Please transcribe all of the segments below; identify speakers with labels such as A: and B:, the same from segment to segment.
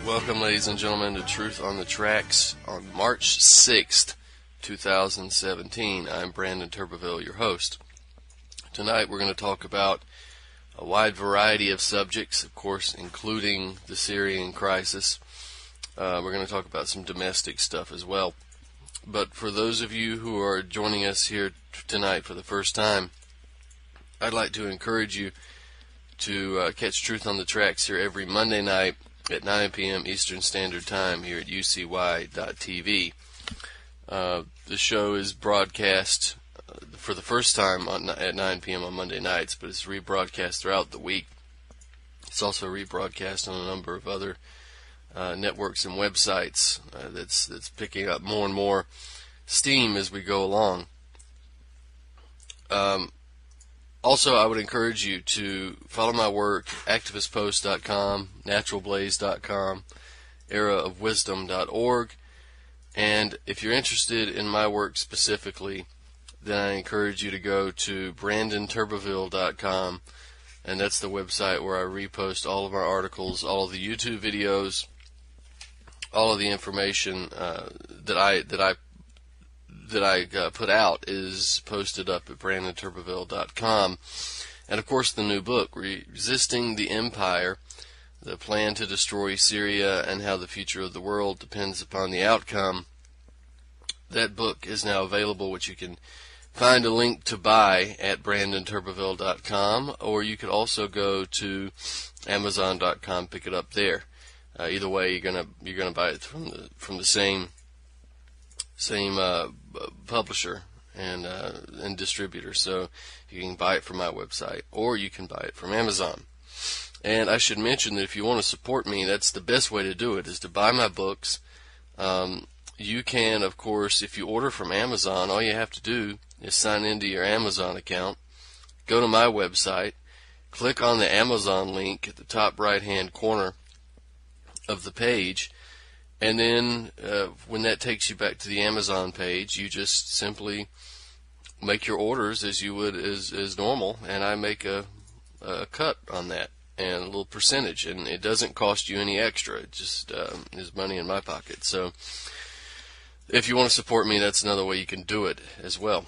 A: Welcome, ladies and gentlemen, to Truth on the Tracks on March 6th, 2017. I'm Brandon Turbeville, your host. Tonight we're going to talk about a wide variety of subjects, of course, including the Syrian crisis. We're going to talk about some domestic stuff as well. But for those of you who are joining us here tonight for the first time, I'd like to encourage you to catch Truth on the Tracks here every Monday night at 9 p.m. Eastern Standard Time here at ucy.tv. The show is broadcast for the first time at 9 p.m. on Monday nights, but it's rebroadcast throughout the week. It's also rebroadcast on a number of other networks and websites that's picking up more and more steam as we go along. Also, I would encourage you to follow my work, activistpost.com, naturalblaze.com, eraofwisdom.org, and if you're interested in my work specifically, then I encourage you to go to brandonturbeville.com, and that's the website where I repost all of our articles, all of the YouTube videos, all of the information that I put out is posted up at brandonturbeville.com. And of course the new book, Resisting the Empire, the plan to destroy Syria and how the future of the world depends upon the outcome. That book is now available, which you can find a link to buy at brandonturbeville.com, or you could also go to amazon.com, pick it up there. Either way, you're gonna buy it from the same publisher and distributor, so you can buy it from my website or you can buy it from Amazon. And I should mention that if you want to support me, that's the best way to do it, is to buy my books. You can, of course, if you order from Amazon, all you have to do is sign into your Amazon account, go to my website, click on the Amazon link at the top right hand corner of the page, and then when that takes you back to the Amazon page, you just simply make your orders as you would as normal, and I make a cut on that and a little percentage, and it doesn't cost you any extra. It just is money in my pocket. So if you want to support me, that's another way you can do it as well.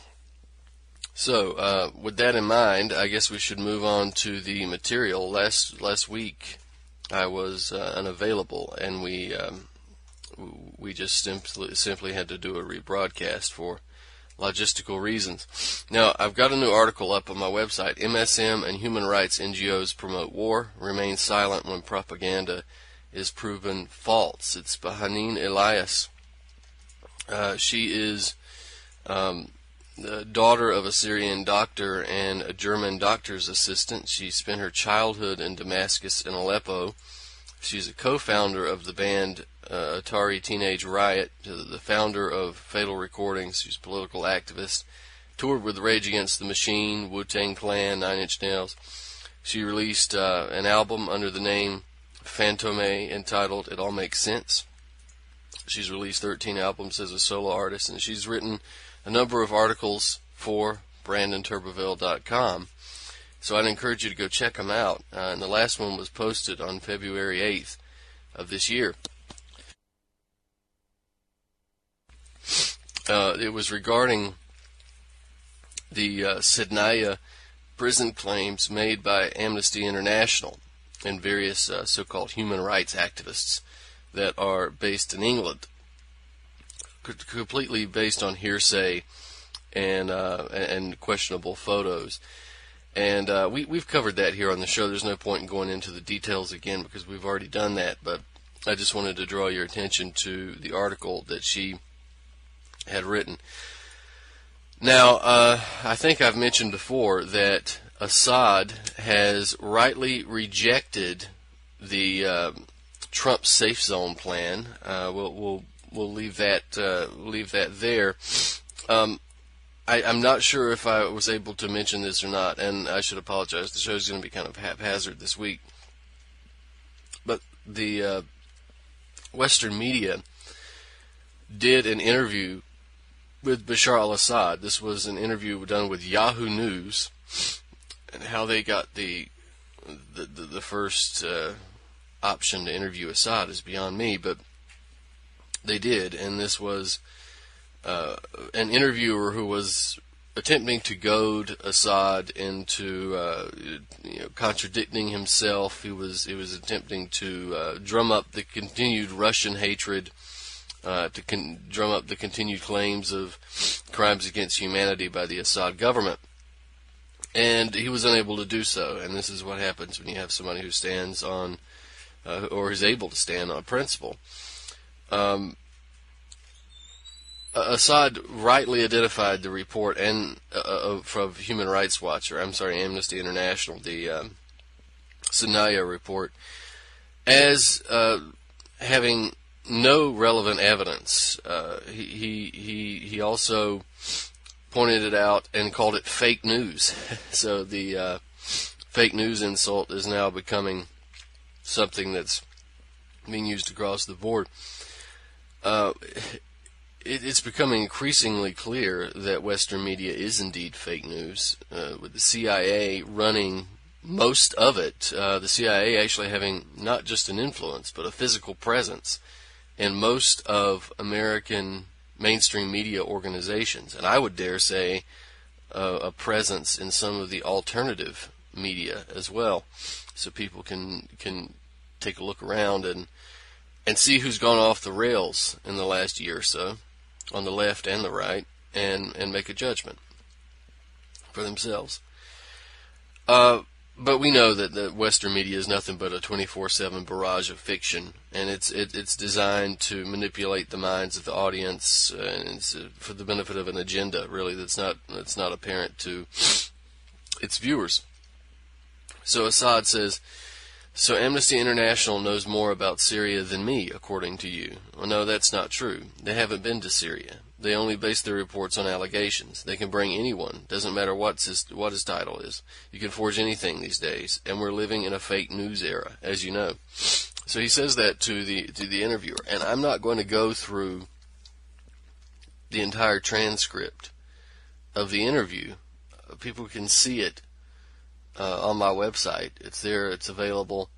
A: So with that in mind, I guess we should move on to the material. Last week I was unavailable, and we just simply had to do a rebroadcast for logistical reasons. Now, I've got a new article up on my website. MSM and human rights NGOs promote war, remain silent when propaganda is proven false. It's by Hanin Elias. She is the daughter of a Syrian doctor and a German doctor's assistant. She spent her childhood in Damascus and Aleppo. She's a co-founder of the band Atari Teenage Riot, the founder of Fatal Recordings. She's a political activist, toured with Rage Against the Machine, Wu-Tang Clan, Nine Inch Nails. She released an album under the name Fantome entitled It All Makes Sense. She's released 13 albums as a solo artist, and she's written a number of articles for BrandonTurbeville.com. So I'd encourage you to go check them out. And the last one was posted on February 8th of this year. It was regarding the Sednaya prison claims made by Amnesty International and various so-called human rights activists that are based in England, completely based on hearsay and questionable photos. And we've covered that here on the show. There's no point in going into the details again because we've already done that, but I just wanted to draw your attention to the article that she had written. Now, I think I've mentioned before that Assad has rightly rejected the Trump safe zone plan. We'll leave that there. I'm not sure if I was able to mention this or not, and I should apologize. The show's going to be kind of haphazard this week. But the Western media did an interview with Bashar al-Assad. This was an interview done with Yahoo News, and how they got the first option to interview Assad is beyond me, but they did, and this was an interviewer who was attempting to goad Assad into contradicting himself. He was attempting to drum up the continued Russian hatred, drum up the continued claims of crimes against humanity by the Assad government. And he was unable to do so, and this is what happens when you have somebody who stands on, or is able to stand on principle. Assad rightly identified the report and from Human Rights Watch, or Amnesty International, the Sanaya report, as having no relevant evidence. He also pointed it out and called it fake news. So the fake news insult is now becoming something that's being used across the board. It's becoming increasingly clear that Western media is indeed fake news, with the CIA running most of it. The CIA actually having not just an influence, but a physical presence in most of American mainstream media organizations, and I would dare say a presence in some of the alternative media as well, so people can take a look around and see who's gone off the rails in the last year or so, on the left and the right, and make a judgment for themselves. But we know that the Western media is nothing but a 24/7 barrage of fiction, and it's designed to manipulate the minds of the audience, and it's for the benefit of an agenda, really, that's not apparent to its viewers. So Assad says, "So Amnesty International knows more about Syria than me, according to you." Well, no, that's not true. They haven't been to Syria. They only base their reports on allegations. They can bring anyone. Doesn't matter what his title is. You can forge anything these days, and we're living in a fake news era, as you know. So he says that to the interviewer, and I'm not going to go through the entire transcript of the interview. People can see it on my website. It's there. It's available.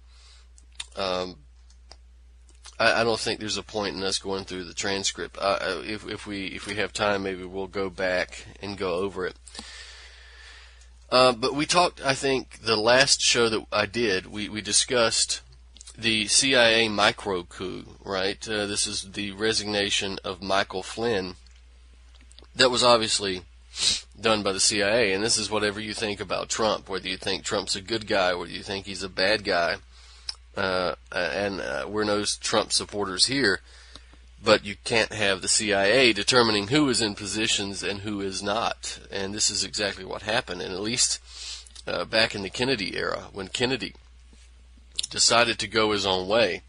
A: I don't think there's a point in us going through the transcript. If we have time, maybe we'll go back and go over it. But we talked, I think, the last show that I did, we discussed the CIA micro coup, right? This is the resignation of Michael Flynn that was obviously done by the CIA, and this is whatever you think about Trump, whether you think Trump's a good guy, whether you think he's a bad guy. And we're no Trump supporters here, but you can't have the CIA determining who is in positions and who is not. And this is exactly what happened. And at least back in the Kennedy era, when Kennedy decided to go his own way,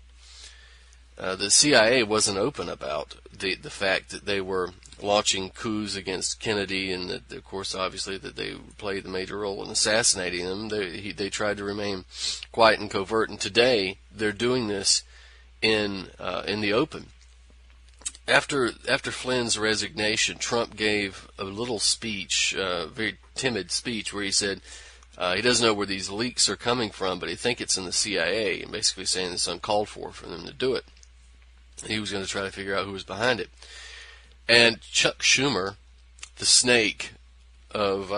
A: the CIA wasn't open about the fact that they were launching coups against Kennedy, and that, of course, obviously, that they played the major role in assassinating him. They tried to remain quiet and covert, and today they're doing this in the open. After Flynn's resignation, Trump gave a little speech, a very timid speech, where he said he doesn't know where these leaks are coming from, but he thinks it's in the CIA, and basically saying it's uncalled for them to do it. He was going to try to figure out who was behind it. And Chuck Schumer, the snake of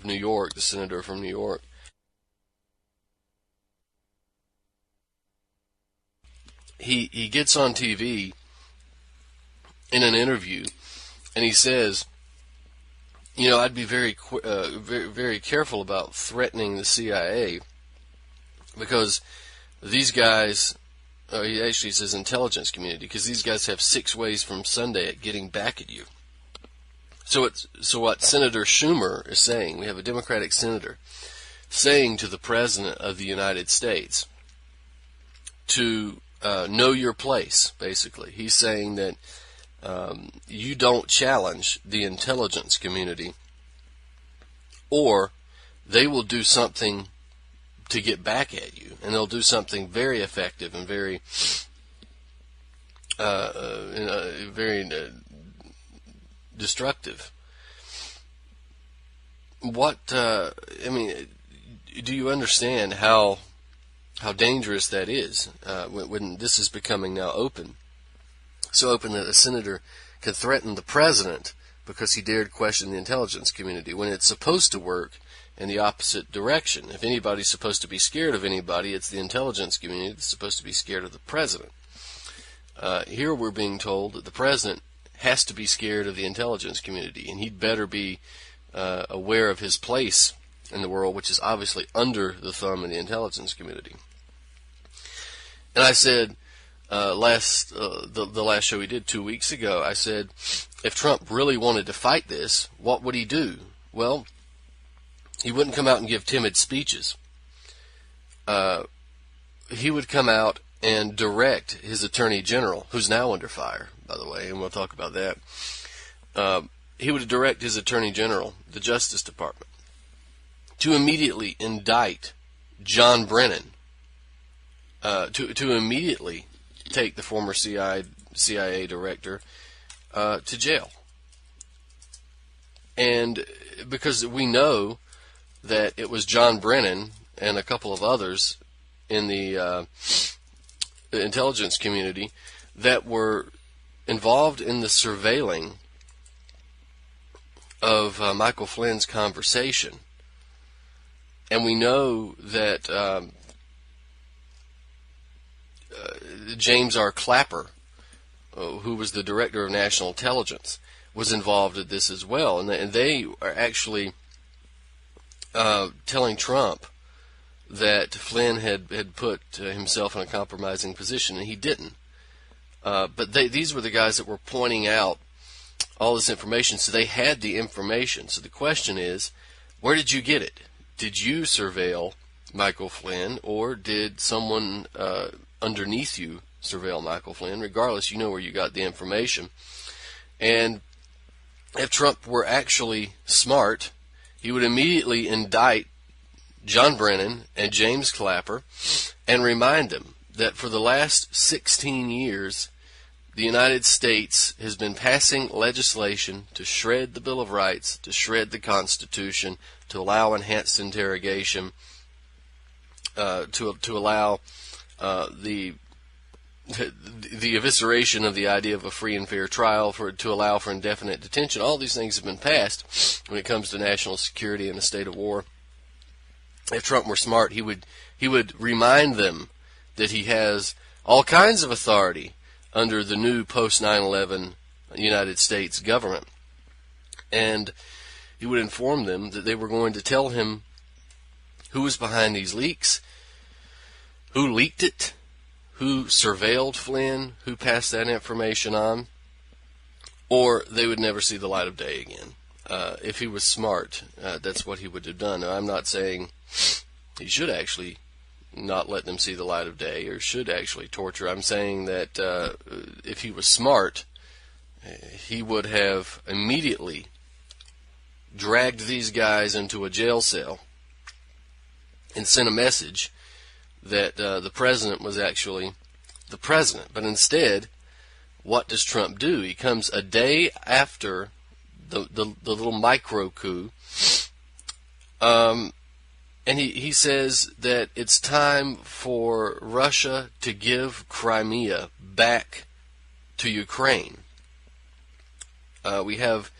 A: New York, the senator from New York, he gets on TV in an interview, and he says, I'd be very very careful about threatening the CIA, because these guys. He actually says intelligence community, because these guys have 6 ways from Sunday at getting back at you. So what Senator Schumer is saying, we have a Democratic senator saying to the President of the United States to know your place, basically. He's saying that you don't challenge the intelligence community, or they will do something to get back at you, and they'll do something very effective and very destructive. Do you understand how how dangerous that is when this is becoming now open. So open that a senator can threaten the president because he dared question the intelligence community, when it's supposed to work in the opposite direction. If anybody's supposed to be scared of anybody, it's the intelligence community that's supposed to be scared of the president. Here we're being told that the president has to be scared of the intelligence community, and he'd better be aware of his place in the world, which is obviously under the thumb of the intelligence community. And I said the last show we did 2 weeks ago, I said, if Trump really wanted to fight this, what would he do? Well, he wouldn't come out and give timid speeches. He would come out and direct his attorney general, who's now under fire, by the way, and we'll talk about that. He would direct his attorney general, the Justice Department, to immediately indict John Brennan, to immediately take the former CIA director to jail. And because we know that it was John Brennan and a couple of others in the intelligence community that were involved in the surveilling of Michael Flynn's conversation. And we know that James R. Clapper, who was the director of national intelligence, was involved in this as well. And they are actually telling Trump that Flynn had put himself in a compromising position, and he didn't. But these were the guys that were pointing out all this information, so they had the information. So the question is, where did you get it? Did you surveil Michael Flynn, or did someone underneath you surveil Michael Flynn? Regardless, you know where you got the information. And if Trump were actually smart, he would immediately indict John Brennan and James Clapper and remind them that for the last 16 years, the United States has been passing legislation to shred the Bill of Rights, to shred the Constitution, to allow enhanced interrogation, to allow the evisceration of the idea of a free and fair trial, to allow for indefinite detention. All these things have been passed when it comes to national security in a state of war. If Trump were smart, he would remind them that he has all kinds of authority under the new post 9/11 United States government, and he would inform them that they were going to tell him who was behind these leaks, who leaked it, who surveilled Flynn, who passed that information on, or they would never see the light of day again. If he was smart, that's what he would have done. Now, I'm not saying he should actually not let them see the light of day or should actually torture. I'm saying that if he was smart, he would have immediately dragged these guys into a jail cell and sent a message that the president was actually the president. But instead, what does Trump do? He comes a day after the little micro coup, and he says that it's time for Russia to give Crimea back to Ukraine. We have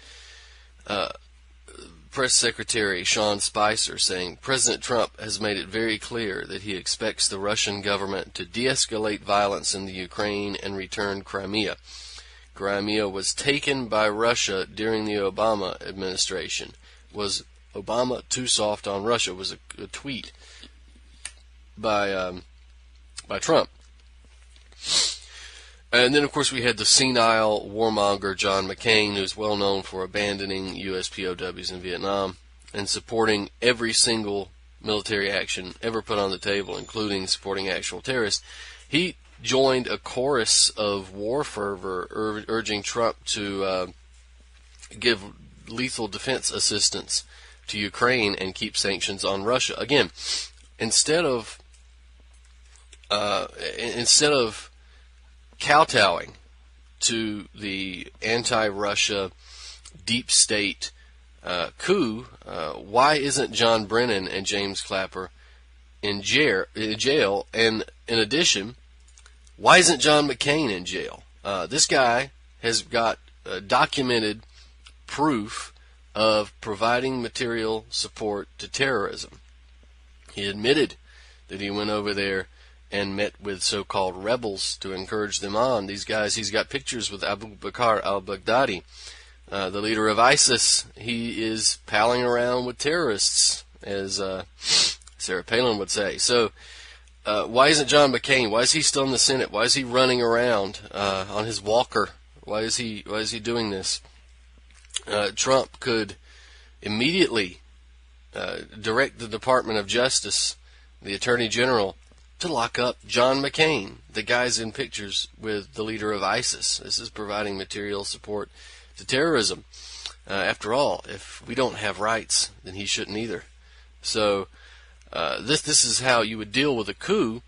A: Press Secretary Sean Spicer saying, President Trump has made it very clear that he expects the Russian government to de-escalate violence in the Ukraine and return Crimea. Crimea was taken by Russia during the Obama administration. Was Obama too soft on Russia? Was a tweet by Trump. And then, of course, we had the senile warmonger John McCain, who's well known for abandoning U.S. POWs in Vietnam and supporting every single military action ever put on the table, including supporting actual terrorists. He joined a chorus of war fervor urging Trump to give lethal defense assistance to Ukraine and keep sanctions on Russia. Again, instead of kowtowing to the anti-Russia deep state coup, why isn't John Brennan and James Clapper in jail, and in addition, why isn't John McCain in jail? This guy has got documented proof of providing material support to terrorism. He admitted that he went over there and met with so-called rebels to encourage them on. These guys, he's got pictures with Abu Bakr al-Baghdadi, the leader of ISIS. He is palling around with terrorists, as Sarah Palin would say. So why isn't John McCain? Why is he still in the Senate? Why is he running around on his walker? Why is he doing this? Trump could immediately direct the Department of Justice, the Attorney General, to lock up John McCain. The guy's in pictures with the leader of ISIS. This is providing material support to terrorism. After all, if we don't have rights, then he shouldn't either. So this is how you would deal with a coup,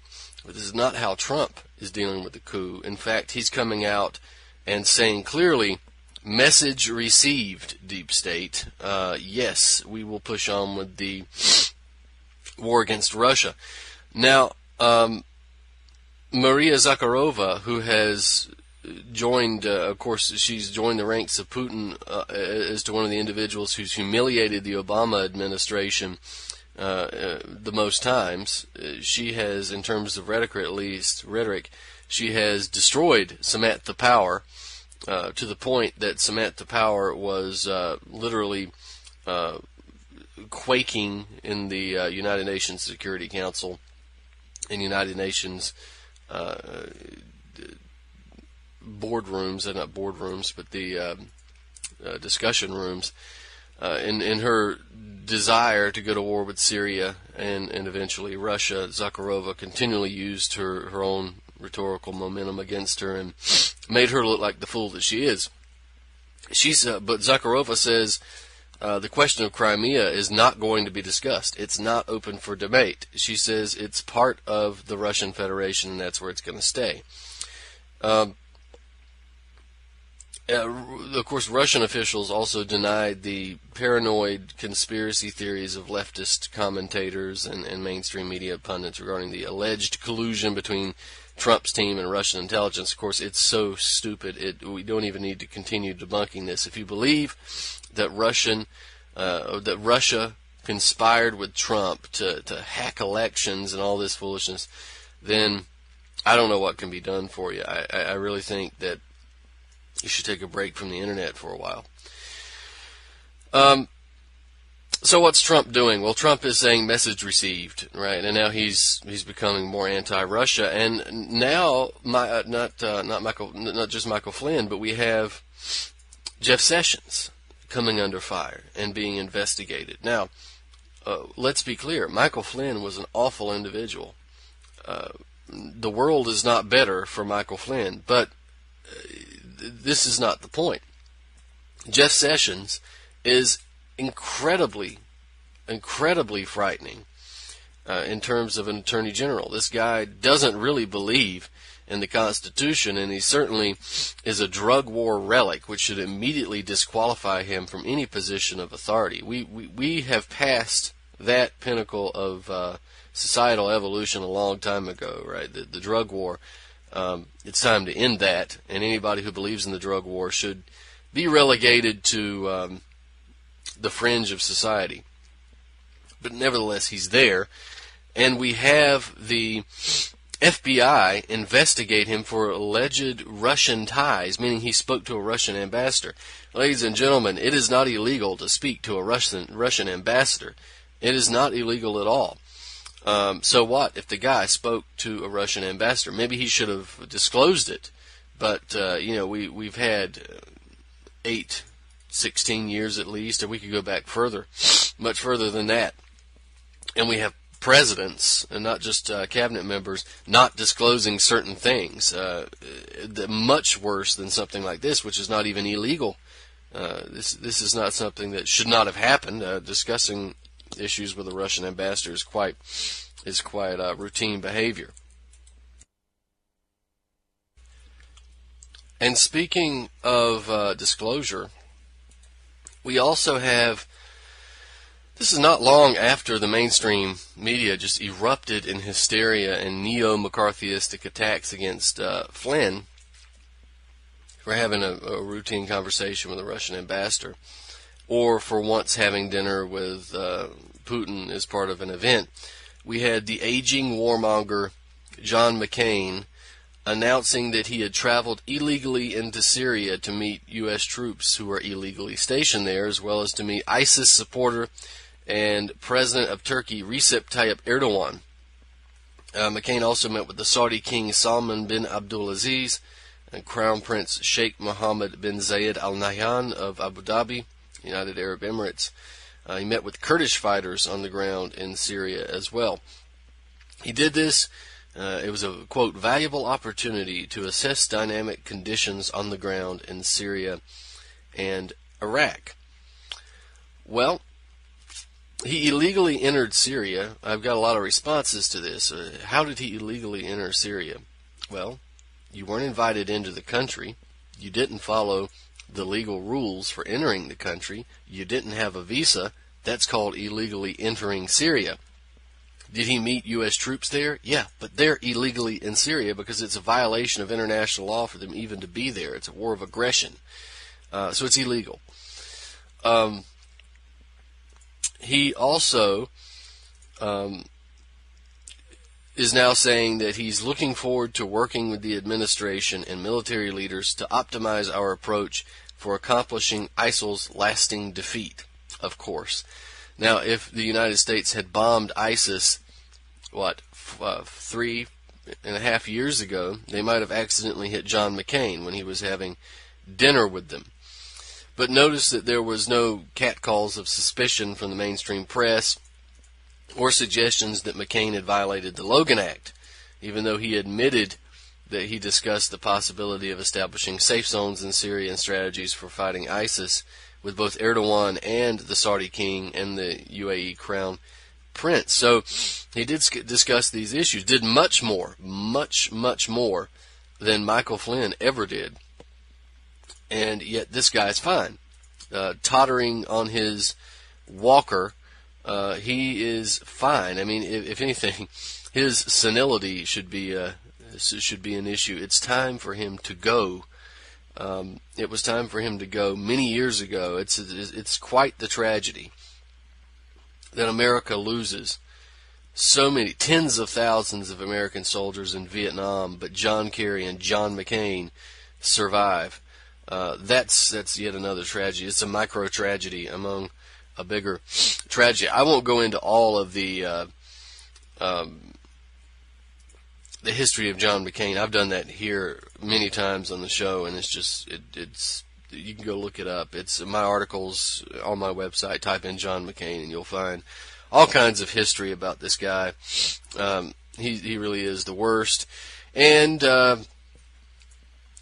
A: but this is not how Trump is dealing with the coup. In fact, he's coming out and saying clearly, message received, deep state. Yes, we will push on with the war against Russia. Now, Maria Zakharova, who has joined, of course, she's joined the ranks of Putin as to one of the individuals who's humiliated the Obama administration the most times. She has, in terms of rhetoric at least, she has destroyed Samantha Power to the point that Samantha Power was literally quaking in the United Nations Security Council and United Nations boardrooms, not boardrooms, but the discussion rooms, in her desire to go to war with Syria and eventually Russia. Zakharova continually used her own rhetorical momentum against her and made her look like the fool that she is. But Zakharova says the question of Crimea is not going to be discussed. It's not open for debate. She says it's part of the Russian Federation, and that's where it's going to stay. Of course, Russian officials also denied the paranoid conspiracy theories of leftist commentators and mainstream media pundits regarding the alleged collusion between Trump's team and Russian intelligence. Of course, it's so stupid. We don't even need to continue debunking this. If you believe that Russia conspired with Trump to hack elections and all this foolishness, then I don't know what can be done for you. I really think that you should take a break from the internet for a while. So what's Trump doing? Well, Trump is saying message received, right? And now he's becoming more anti-Russia. And now, not just Michael Flynn, but we have Jeff Sessions coming under fire and being investigated. Now, let's be clear. Michael Flynn was an awful individual. The world is not better for Michael Flynn, but this is not the point. Jeff Sessions is incredibly frightening in terms of an attorney general. This guy doesn't really believe in the Constitution, and he certainly is a drug war relic, which should immediately disqualify him from any position of authority. We have passed that pinnacle of societal evolution a long time ago, right? The drug war. It's time to end that, and anybody who believes in the drug war should be relegated to the fringe of society. But nevertheless, he's there, and we have the FBI investigate him for alleged Russian ties, meaning he spoke to a Russian ambassador. Ladies and gentlemen, it is not illegal to speak to a Russian ambassador. It is not illegal at all. So what if the guy spoke to a Russian ambassador? Maybe he should have disclosed it. But, we've had 16 years at least, or we could go back further, much further than that. And we have presidents, and not just cabinet members, not disclosing certain things. Much worse than something like this, which is not even illegal. This is not something that should not have happened. Discussing issues with a Russian ambassador is quite routine behavior. And speaking of disclosure, we also have This is not long after the mainstream media just erupted in hysteria and neo-McCarthyistic attacks against Flynn for having a routine conversation with a Russian ambassador, or for once having dinner with Putin as part of an event. We had the aging warmonger John McCain announcing that he had traveled illegally into Syria to meet U.S. troops who are illegally stationed there, as well as to meet ISIS supporter and President of Turkey Recep Tayyip Erdogan. McCain also met with the Saudi King Salman bin Abdulaziz and Crown Prince Sheikh Mohammed bin Zayed Al Nahyan of Abu Dhabi, United Arab Emirates. He met with Kurdish fighters on the ground in Syria as well. He did this. It was a, quote, valuable opportunity to assess dynamic conditions on the ground in Syria and Iraq. Well, he illegally entered Syria. I've got a lot of responses to this. How did he illegally enter Syria? Well, you weren't invited into the country. You didn't follow the legal rules for entering the country. You didn't have a visa. That's called illegally entering Syria. Did he meet U.S. troops there? Yeah, but they're illegally in Syria because it's a violation of international law for them even to be there. It's a war of aggression. So it's illegal. He also is now saying that he's looking forward to working with the administration and military leaders to optimize our approach for accomplishing ISIL's lasting defeat, of course. Now, if the United States had bombed ISIS, 3.5 years ago, they might have accidentally hit John McCain when he was having dinner with them. But notice that there was no catcalls of suspicion from the mainstream press or suggestions that McCain had violated the Logan Act, even though he admitted that he discussed the possibility of establishing safe zones in Syria and strategies for fighting ISIS with both Erdogan and the Saudi king and the UAE crown prince. So he did discuss these issues, did much more than Michael Flynn ever did. And yet this guy's fine. Tottering on his walker, he is fine. I mean, if anything, his senility should be an issue. It's time for him to go. It was time for him to go many years ago. It's quite the tragedy that America loses so many, tens of thousands of American soldiers in Vietnam, but John Kerry and John McCain survive. That's yet another tragedy. It's a micro tragedy among a bigger tragedy. I won't go into all of the history of John McCain. I've done that here many times on the show, and it's you can go look it up. It's my articles on my website. Type in John McCain, and you'll find all kinds of history about this guy. He really is the worst. And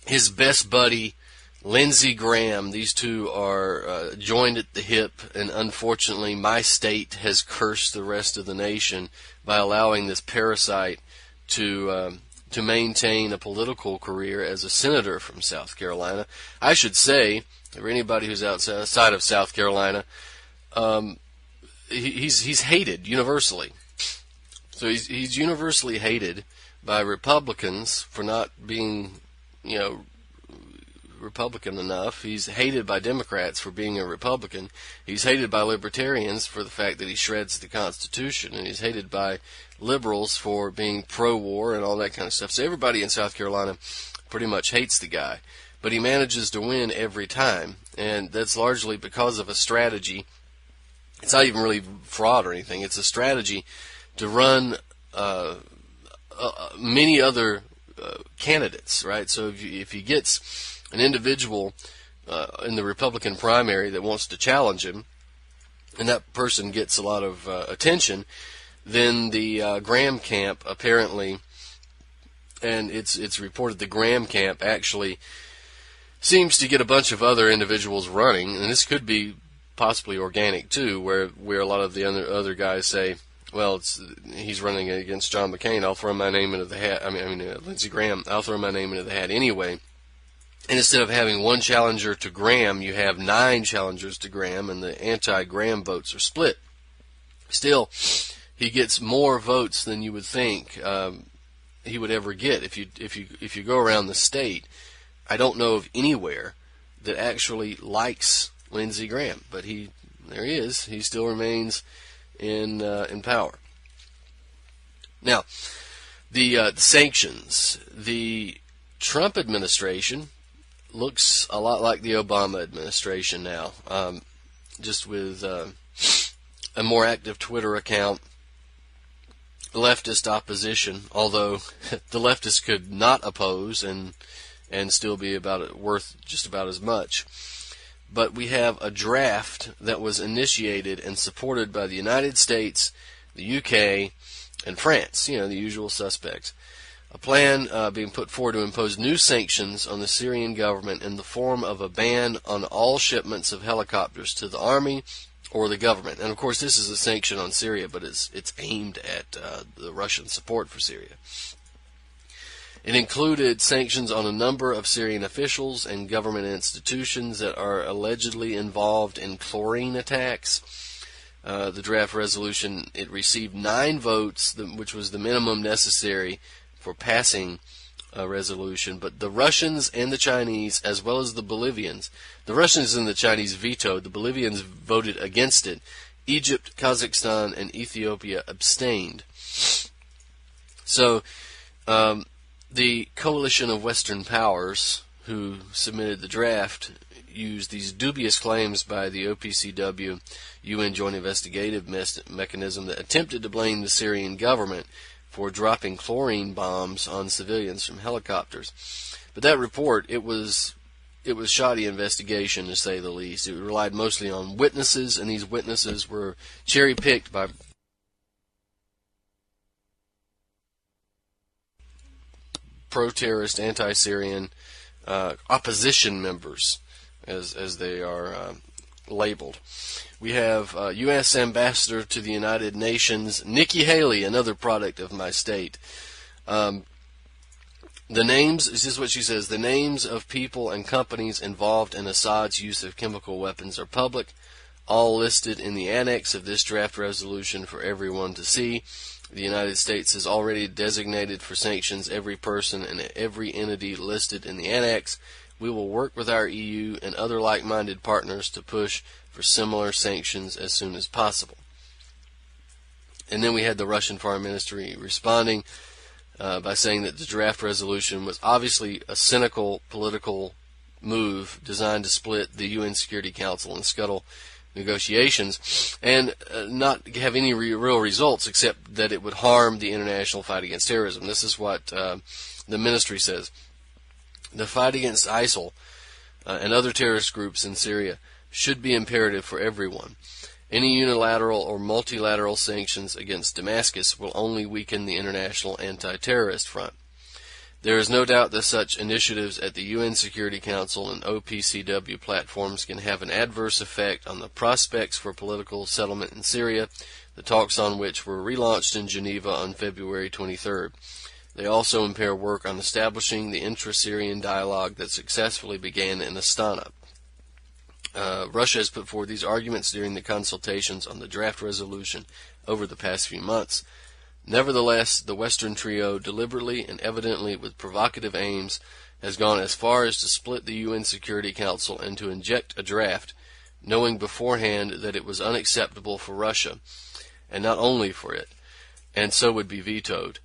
A: his best buddy, Lindsey Graham, these two are joined at the hip, and unfortunately my state has cursed the rest of the nation by allowing this parasite to maintain a political career as a senator from South Carolina. I should say, for anybody who's outside of South Carolina, he's hated universally. So he's universally hated by Republicans for not being, Republican enough. He's hated by Democrats for being a Republican. He's hated by Libertarians for the fact that he shreds the Constitution, and he's hated by liberals for being pro-war and all that kind of stuff. So everybody in South Carolina pretty much hates the guy, but he manages to win every time, and that's largely because of a strategy. It's not even really fraud or anything. It's a strategy to run many other candidates, right? So if he gets an individual in the Republican primary that wants to challenge him, and that person gets a lot of attention, then the Graham camp apparently, and it's reported the Graham camp actually seems to get a bunch of other individuals running, and this could be possibly organic too, where a lot of the other guys say, well, he's running against John McCain, I'll throw my name into the hat. Lindsey Graham, I'll throw my name into the hat anyway. And instead of having one challenger to Graham, you have 9 challengers to Graham, and the anti-Graham votes are split. Still, he gets more votes than you would think he would ever get if you go around the state. I don't know of anywhere that actually likes Lindsey Graham, but there he is. He still remains in power. Now, the sanctions. The Trump administration looks a lot like the Obama administration now, just with a more active Twitter account, leftist opposition, although the leftists could not oppose and still be worth just about as much. But we have a draft that was initiated and supported by the United States, the UK, and France, the usual suspects. A plan being put forward to impose new sanctions on the Syrian government in the form of a ban on all shipments of helicopters to the army or the government. And of course, this is a sanction on Syria, but it's aimed at the Russian support for Syria. It included sanctions on a number of Syrian officials and government institutions that are allegedly involved in chlorine attacks. The draft resolution, it received 9 votes, which was the minimum necessary for passing a resolution. But the Russians and the Chinese, as well as the Bolivians, the Russians and the Chinese vetoed, the Bolivians voted against it. Egypt, Kazakhstan, and Ethiopia abstained. So, the coalition of Western powers who submitted the draft used these dubious claims by the OPCW, UN Joint Investigative Mechanism, that attempted to blame the Syrian government for dropping chlorine bombs on civilians from helicopters. But that report, it was shoddy investigation, to say the least. It relied mostly on witnesses, and these witnesses were cherry-picked by pro-terrorist, anti-Syrian opposition members, as they are labeled. We have U.S. Ambassador to the United Nations, Nikki Haley, another product of my state. The names, this is what she says, the names of people and companies involved in Assad's use of chemical weapons are public, all listed in the annex of this draft resolution for everyone to see. The United States has already designated for sanctions every person and every entity listed in the annex. We will work with our EU and other like-minded partners to push for similar sanctions as soon as possible. And then we had the Russian Foreign Ministry responding by saying that the draft resolution was obviously a cynical political move designed to split the UN Security Council and scuttle negotiations, and not have any real results except that it would harm the international fight against terrorism. This is what the ministry says. The fight against ISIL and other terrorist groups in Syria should be imperative for everyone. Any unilateral or multilateral sanctions against Damascus will only weaken the international anti-terrorist front. There is no doubt that such initiatives at the UN Security Council and OPCW platforms can have an adverse effect on the prospects for political settlement in Syria, the talks on which were relaunched in Geneva on February 23rd. They also impair work on establishing the intra-Syrian dialogue that successfully began in Astana. Russia has put forward these arguments during the consultations on the draft resolution over the past few months. Nevertheless, the Western trio, deliberately and evidently with provocative aims, has gone as far as to split the UN Security Council and to inject a draft, knowing beforehand that it was unacceptable for Russia, and not only for it, and so would be vetoed.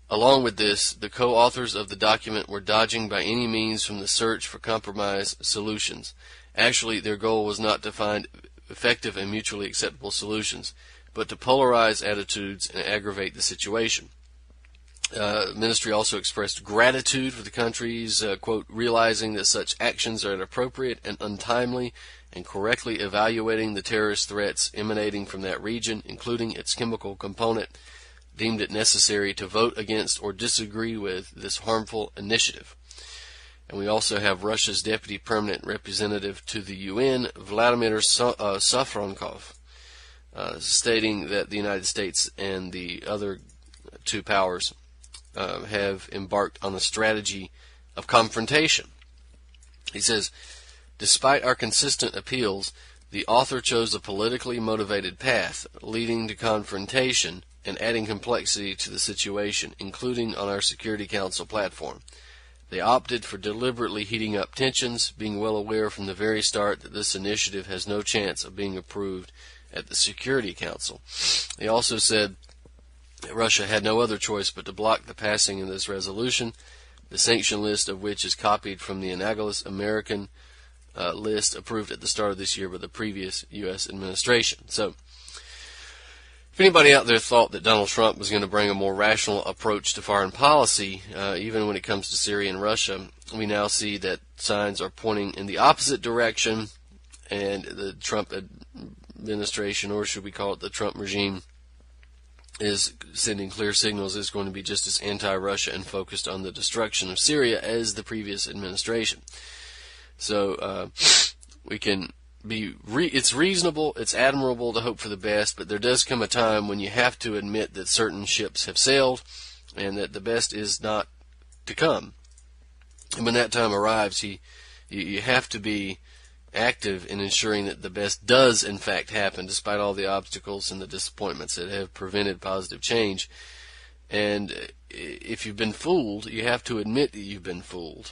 A: Along with this, the co-authors of the document were dodging by any means from the search for compromise solutions. Actually, their goal was not to find effective and mutually acceptable solutions, but to polarize attitudes and aggravate the situation. The ministry also expressed gratitude for the countries, quote, realizing that such actions are inappropriate and untimely, and correctly evaluating the terrorist threats emanating from that region, including its chemical component, deemed it necessary to vote against or disagree with this harmful initiative. And we also have Russia's Deputy Permanent Representative to the UN, Vladimir Safronkov, stating that the United States and the other two powers have embarked on a strategy of confrontation. He says, despite our consistent appeals, The author chose a politically motivated path, leading to confrontation and adding complexity to the situation, including on our Security Council platform. They opted for deliberately heating up tensions, being well aware from the very start that this initiative has no chance of being approved at the Security Council. They also said that Russia had no other choice but to block the passing of this resolution, the sanction list of which is copied from the analogous American list approved at the start of this year by the previous U.S. administration. So, if anybody out there thought that Donald Trump was going to bring a more rational approach to foreign policy, even when it comes to Syria and Russia, we now see that signs are pointing in the opposite direction, and the Trump administration, or should we call it the Trump regime, is sending clear signals it's going to be just as anti-Russia and focused on the destruction of Syria as the previous administration. So we can be it's reasonable, it's admirable to hope for the best, but there does come a time when you have to admit that certain ships have sailed and that the best is not to come. And when that time arrives, you have to be active in ensuring that the best does in fact happen, despite all the obstacles and the disappointments that have prevented positive change. And if you've been fooled, you have to admit that you've been fooled.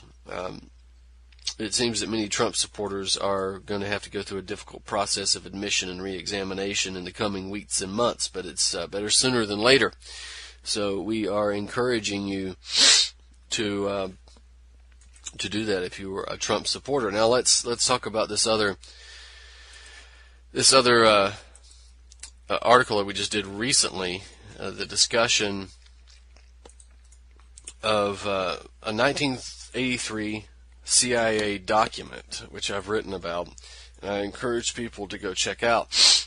A: It seems that many Trump supporters are going to have to go through a difficult process of admission and re-examination in the coming weeks and months, but it's better sooner than later. So we are encouraging you to do that if you were a Trump supporter. Now let's talk about this other article that we just did recently, the discussion of a 1983 CIA document, which I've written about, and I encourage people to go check out.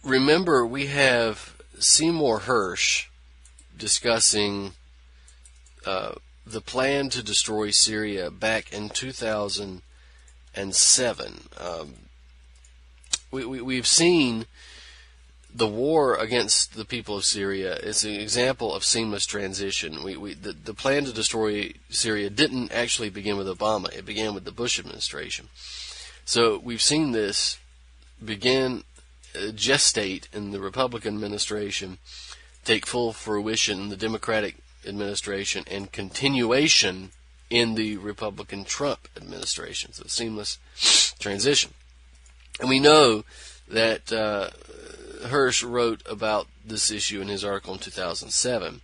A: Remember, we have Seymour Hersh discussing the plan to destroy Syria back in 2007. We've seen the war against the people of Syria is an example of seamless transition. The plan to destroy Syria didn't actually begin with Obama. It began with the Bush administration. So we've seen this begin, gestate in the Republican administration, take full fruition in the Democratic administration, and continuation in the Republican Trump administration. So seamless transition. And we know that Hersh wrote about this issue in his article in 2007.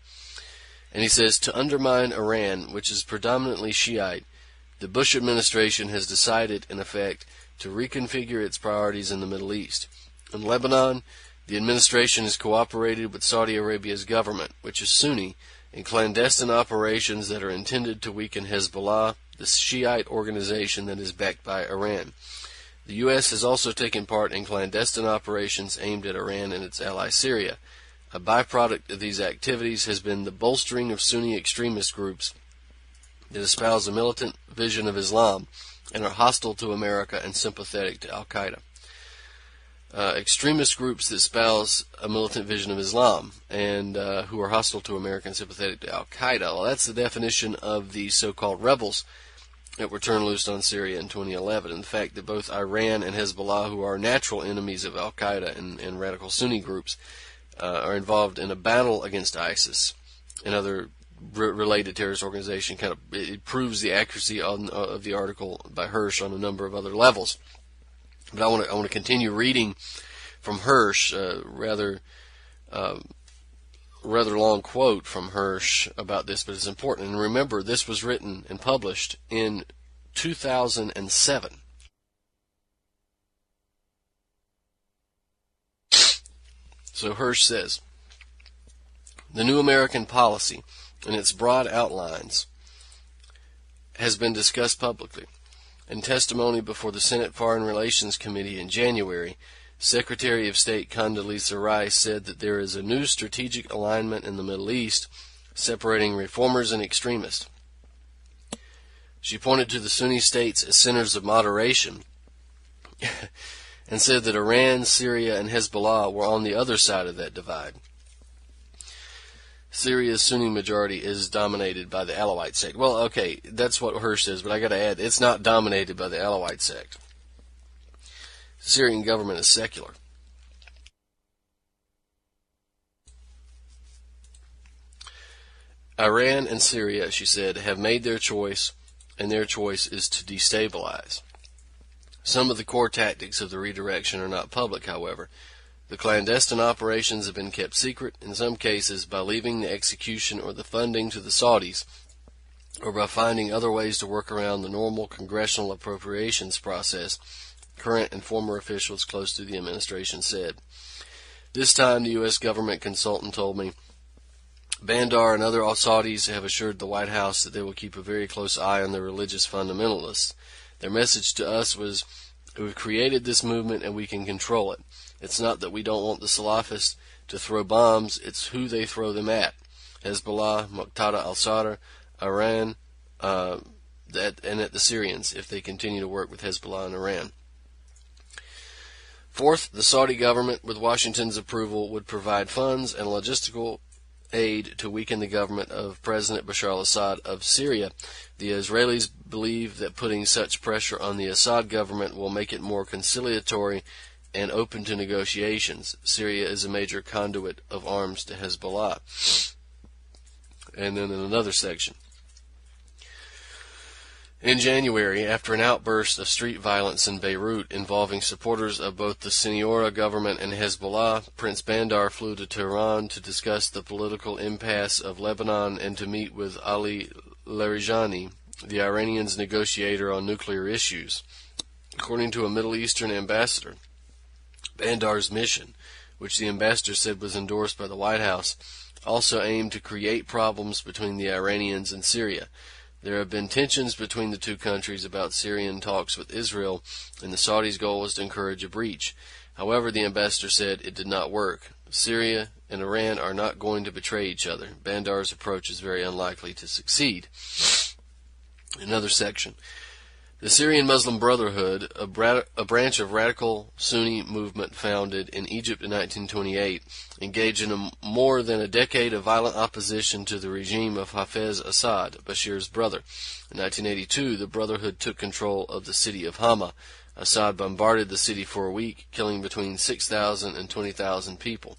A: And he says, to undermine Iran, which is predominantly Shiite, the Bush administration has decided, in effect, to reconfigure its priorities in the Middle East. In Lebanon, the administration has cooperated with Saudi Arabia's government, which is Sunni, in clandestine operations that are intended to weaken Hezbollah, the Shiite organization that is backed by Iran. The U.S. has also taken part in clandestine operations aimed at Iran and its ally Syria. A byproduct of these activities has been the bolstering of Sunni extremist groups that espouse a militant vision of Islam and are hostile to America and sympathetic to Al-Qaeda. Extremist groups that espouse a militant vision of Islam and who are hostile to America and sympathetic to Al-Qaeda. Well, that's the definition of the so-called rebels that were turned loose on Syria in 2011. And the fact that both Iran and Hezbollah, who are natural enemies of Al-Qaeda and radical Sunni groups, are involved in a battle against ISIS and other related terrorist organizations, it proves the accuracy of the article by Hersh on a number of other levels. But I want to continue reading from Hersh, rather long quote from Hersh about this, but it's important. And remember, this was written and published in 2007. So Hersh says, the new American policy in its broad outlines has been discussed publicly. In testimony before the Senate Foreign Relations Committee in January, Secretary of State Condoleezza Rice said that there is a new strategic alignment in the Middle East, separating reformers and extremists. She pointed to the Sunni states as centers of moderation and said that Iran, Syria, and Hezbollah were on the other side of that divide. Syria's Sunni majority is dominated by the Alawite sect. Well, okay, that's what Hirsch says, but I got to add, it's not dominated by the Alawite sect. The Syrian government is secular. Iran and Syria, she said, have made their choice, and their choice is to destabilize. Some of the core tactics of the redirection are not public, however. The clandestine operations have been kept secret, in some cases by leaving the execution or the funding to the Saudis, or by finding other ways to work around the normal congressional appropriations process, current and former officials close to the administration said. This time, the U.S. government consultant told me, Bandar and other Saudis have assured the White House that they will keep a very close eye on the religious fundamentalists. Their message to us was, we've created this movement and we can control it. It's not that we don't want the Salafists to throw bombs, it's who they throw them at. Hezbollah, Muqtada al-Sadr, Iran, and at the Syrians, if they continue to work with Hezbollah and Iran. Fourth, the Saudi government, with Washington's approval, would provide funds and logistical aid to weaken the government of President Bashar al-Assad of Syria. The Israelis believe that putting such pressure on the Assad government will make it more conciliatory and open to negotiations. Syria is a major conduit of arms to Hezbollah. And then in another section. In January, after an outburst of street violence in Beirut involving supporters of both the Siniora government and Hezbollah, Prince Bandar flew to Tehran to discuss the political impasse of Lebanon and to meet with Ali Larijani, the Iranian's negotiator on nuclear issues. According to a Middle Eastern ambassador, Bandar's mission, which the ambassador said was endorsed by the White House, also aimed to create problems between the Iranians and Syria. There have been tensions between the two countries about Syrian talks with Israel, and the Saudis' goal was to encourage a breach. However, the ambassador said it did not work. Syria and Iran are not going to betray each other. Bandar's approach is very unlikely to succeed. Another section. The Syrian Muslim Brotherhood, a branch of radical Sunni movement founded in Egypt in 1928, engaged in more than a decade of violent opposition to the regime of Hafez Assad, Bashir's brother. In 1982, the Brotherhood took control of the city of Hama. Assad bombarded the city for a week, killing between 6,000 and 20,000 people.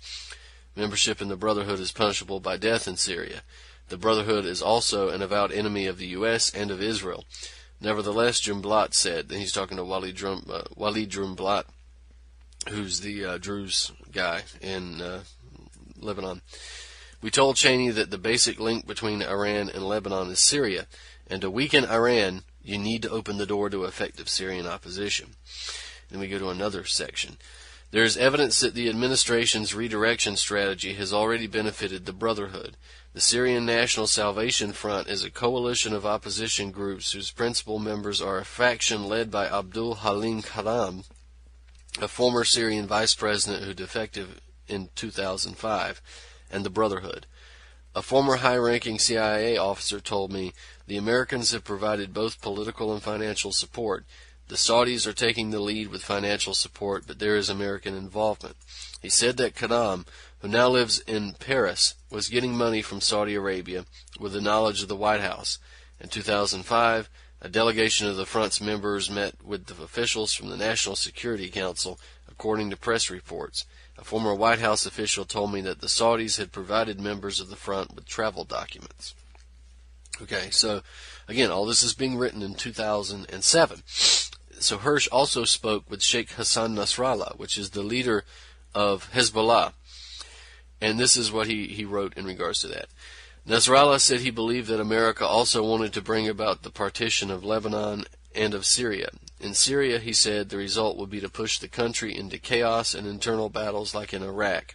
A: Membership in the Brotherhood is punishable by death in Syria. The Brotherhood is also an avowed enemy of the U.S. and of Israel. Nevertheless, Jumblat said, and he's talking to Walid Jumblat, who's the Druze guy in Lebanon. We told Cheney that the basic link between Iran and Lebanon is Syria, and to weaken Iran, you need to open the door to effective Syrian opposition. Then we go to another section. There is evidence that the administration's redirection strategy has already benefited the Brotherhood. The Syrian National Salvation Front is a coalition of opposition groups whose principal members are a faction led by Abdul Halim Karam, a former Syrian vice president who defected in 2005, and the Brotherhood. A former high-ranking CIA officer told me, the Americans have provided both political and financial support. The Saudis are taking the lead with financial support, but there is American involvement. He said that Karam, who now lives in Paris, was getting money from Saudi Arabia with the knowledge of the White House. In 2005, a delegation of the Front's members met with the officials from the National Security Council, according to press reports. A former White House official told me that the Saudis had provided members of the Front with travel documents. Okay, so again, all this is being written in 2007. So Hirsch also spoke with Sheikh Hassan Nasrallah, which is the leader of Hezbollah. And this is what he wrote in regards to that. Nasrallah said he believed that America also wanted to bring about the partition of Lebanon and of Syria. In Syria, he said, the result would be to push the country into chaos and internal battles like in Iraq.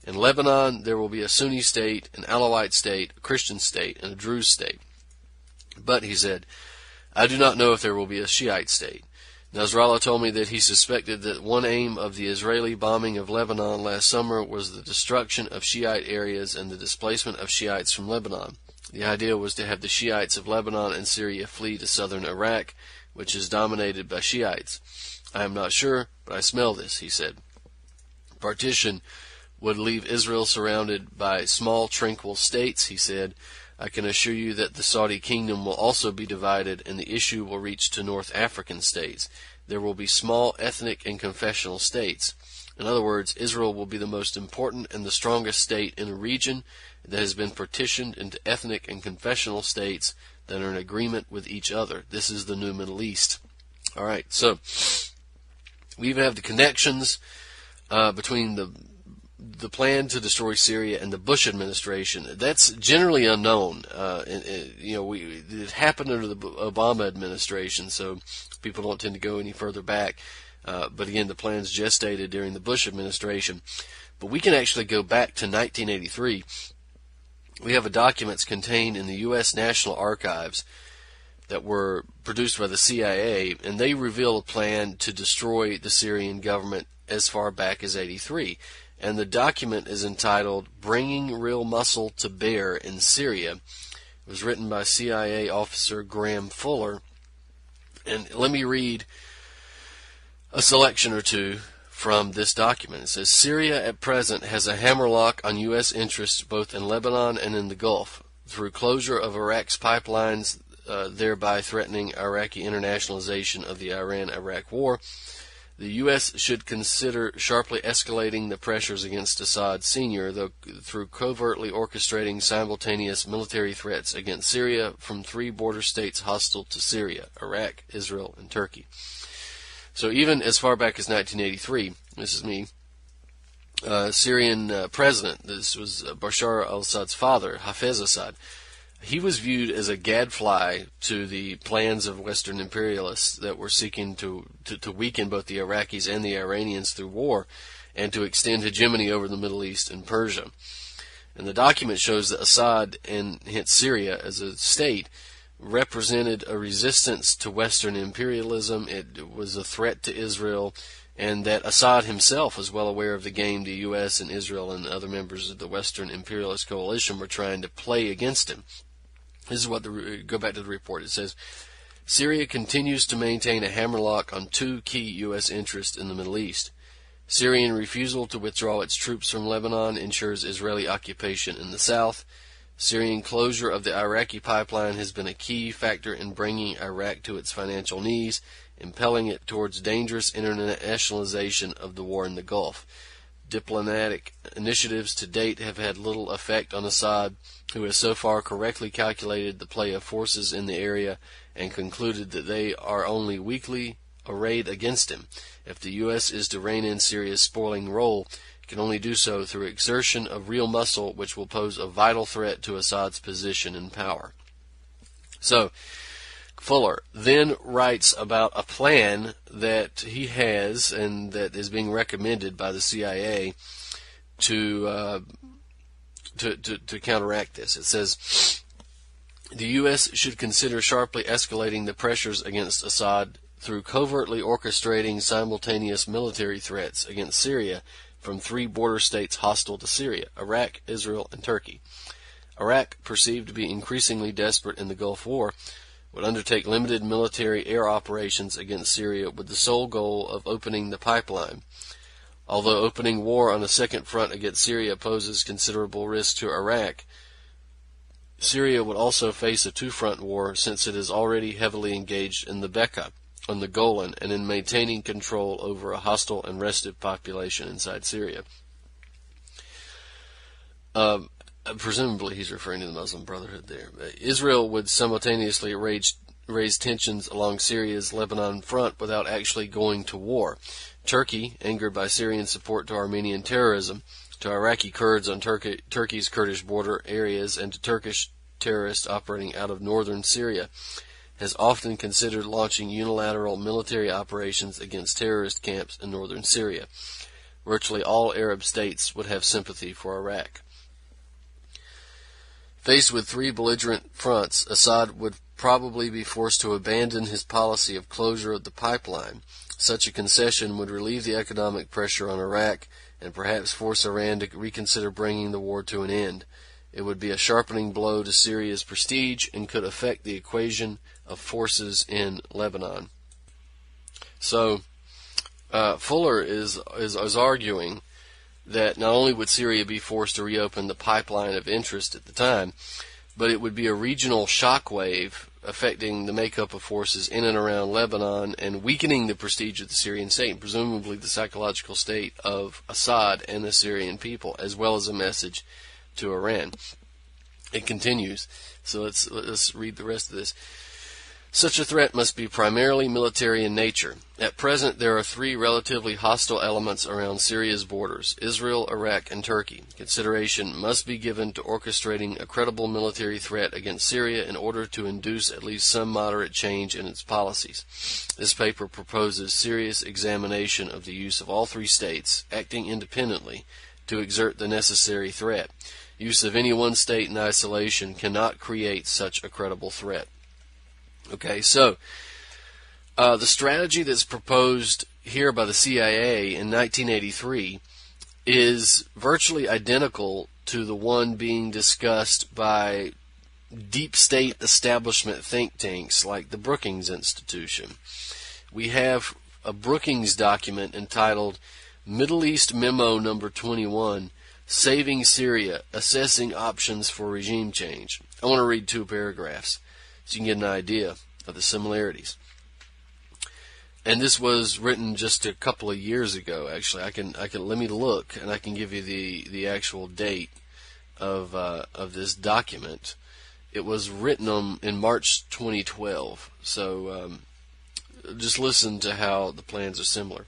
A: In Lebanon, there will be a Sunni state, an Alawite state, a Christian state, and a Druze state. But, he said, I do not know if there will be a Shiite state. Nasrallah told me that he suspected that one aim of the Israeli bombing of Lebanon last summer was the destruction of Shiite areas and the displacement of Shiites from Lebanon. The idea was to have the Shiites of Lebanon and Syria flee to southern Iraq, which is dominated by Shiites. I am not sure, but I smell this, he said. Partition would leave Israel surrounded by small, tranquil states, he said. I can assure you that the Saudi kingdom will also be divided, and the issue will reach to North African states. There will be small ethnic and confessional states. In other words, Israel will be the most important and the strongest state in a region that has been partitioned into ethnic and confessional states that are in agreement with each other. This is the new Middle East. All right, so we even have the connections between the plan to destroy Syria and the Bush administration. That's generally unknown. It happened under the Obama administration, so people don't tend to go any further back. But again, the plans gestated during the Bush administration. But we can actually go back to 1983. We have documents contained in the U.S. National Archives that were produced by the CIA, and they reveal a plan to destroy the Syrian government as far back as 83. And the document is entitled Bringing Real Muscle to Bear in Syria. It was written by CIA officer Graham Fuller. And let me read a selection or two from this document. It says, Syria at present has a hammerlock on U.S. interests both in Lebanon and in the Gulf, through closure of Iraq's pipelines, thereby threatening Iraqi internationalization of the Iran-Iraq war. The U.S. should consider sharply escalating the pressures against Assad Sr., through covertly orchestrating simultaneous military threats against Syria from 3 border states hostile to Syria: Iraq, Israel, and Turkey. So even as far back as 1983, this is me, Syrian president, this was Bashar al-Assad's father, Hafez Assad, he was viewed as a gadfly to the plans of Western imperialists that were seeking to weaken both the Iraqis and the Iranians through war and to extend hegemony over the Middle East and Persia. And the document shows that Assad, and hence Syria as a state, represented a resistance to Western imperialism. It was a threat to Israel, and that Assad himself was well aware of the game the U.S. and Israel and other members of the Western imperialist coalition were trying to play against him. This is what go back to the report. It says, Syria continues to maintain a hammerlock on 2 key U.S. interests in the Middle East. Syrian refusal to withdraw its troops from Lebanon ensures Israeli occupation in the south. Syrian closure of the Iraqi pipeline has been a key factor in bringing Iraq to its financial knees, impelling it towards dangerous internationalization of the war in the Gulf. Diplomatic initiatives to date have had little effect on Assad, who has so far correctly calculated the play of forces in the area and concluded that they are only weakly arrayed against him. If the U.S. is to rein in Syria's spoiling role, it can only do so through exertion of real muscle, which will pose a vital threat to Assad's position and power. So, Fuller then writes about a plan that he has and that is being recommended by the CIA to counteract this. It says, the U.S. should consider sharply escalating the pressures against Assad through covertly orchestrating simultaneous military threats against Syria from 3 border states hostile to Syria: Iraq, Israel, and Turkey. Iraq, perceived to be increasingly desperate in the Gulf War, would undertake limited military air operations against Syria with the sole goal of opening the pipeline. Although opening war on a second front against Syria poses considerable risk to Iraq, Syria would also face a 2-front war since it is already heavily engaged in the Bekaa, on the Golan, and in maintaining control over a hostile and restive population inside Syria. Presumably he's referring to the Muslim Brotherhood there. Israel would simultaneously raise tensions along Syria's Lebanon front without actually going to war. Turkey, angered by Syrian support to Armenian terrorism, to Iraqi Kurds on Turkey's Kurdish border areas, and to Turkish terrorists operating out of northern Syria, has often considered launching unilateral military operations against terrorist camps in northern Syria. Virtually all Arab states would have sympathy for Iraq. Faced with 3 belligerent fronts, Assad would probably be forced to abandon his policy of closure of the pipeline. Such a concession would relieve the economic pressure on Iraq and perhaps force Iran to reconsider bringing the war to an end. It would be a sharpening blow to Syria's prestige and could affect the equation of forces in Lebanon. So, Fuller is arguing that not only would Syria be forced to reopen the pipeline of interest at the time, but it would be a regional shockwave affecting the makeup of forces in and around Lebanon and weakening the prestige of the Syrian state and presumably the psychological state of Assad and the Syrian people, as well as a message to Iran. It continues. So let's read the rest of this. Such a threat must be primarily military in nature. At present, there are three relatively hostile elements around Syria's borders: Israel, Iraq, and Turkey. Consideration must be given to orchestrating a credible military threat against Syria in order to induce at least some moderate change in its policies. This paper proposes serious examination of the use of all three states, acting independently, to exert the necessary threat. Use of any one state in isolation cannot create such a credible threat. Okay, so the strategy that's proposed here by the CIA in 1983 is virtually identical to the one being discussed by deep state establishment think tanks like the Brookings Institution. We have a Brookings document entitled Middle East Memo Number 21, Saving Syria, Assessing Options for Regime Change. I want to read 2 paragraphs so you can get an idea of the similarities. And this was written just a couple of years ago. Actually, I can let me look, and I can give you the actual date of this document. It was written in March 2012. So just listen to how the plans are similar.